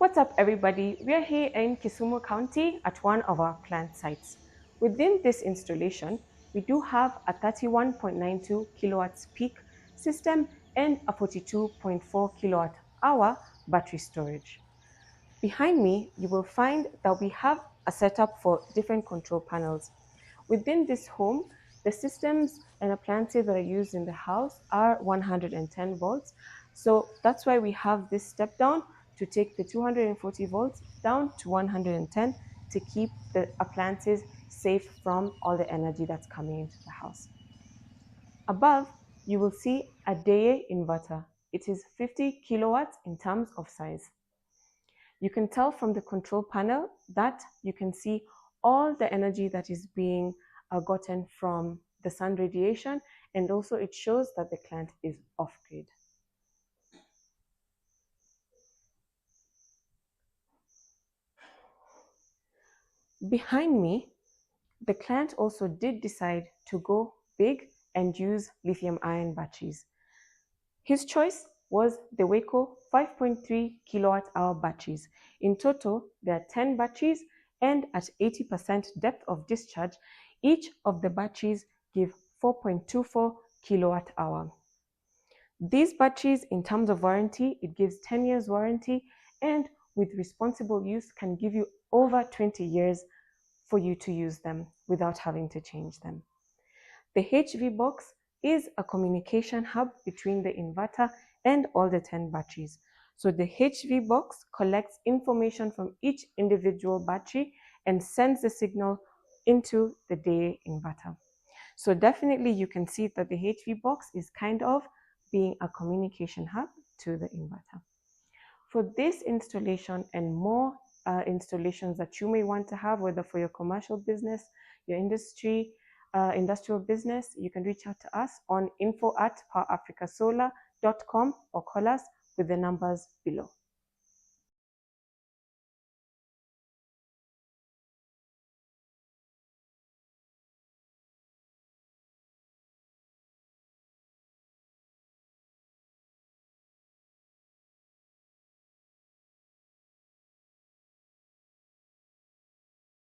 What's up, everybody? We are here in Kisumu County at one of our plant sites. Within this installation, we do have a 31.92 kilowatts peak system and a 42.4 kilowatt hour battery storage. Behind me, you will find that we have a setup for different control panels. Within this home, the systems and appliances that are used in the house are 110 volts. So that's why we have this step down to take the 240 volts down to 110 to keep the appliances safe from all the energy that's coming into the house. Above, you will see a day inverter. It is 50 kilowatts in terms of size. You can tell from the control panel that you can see all the energy that is being gotten from the sun radiation, and also it shows that the plant is off-grid. Behind me, the client also did decide to go big and use lithium-ion batteries. His choice was the Waco 5.3 kilowatt-hour batteries. In total, there are 10 batteries, and at 80% depth of discharge, each of the batteries give 4.24 kilowatt-hour. These batteries, in terms of warranty, it gives 10 years warranty, and with responsible use can give you over 20 years for you to use them without having to change them. The HV box is a communication hub between the inverter and all the 10 batteries. So the HV box collects information from each individual battery and sends the signal into the day inverter. So definitely you can see that the HV box is kind of being a communication hub to the inverter. For this installation and more installations that you may want to have, whether for your commercial business, your industrial business, you can reach out to us on info@powerafricasolar.com or call us with the numbers below.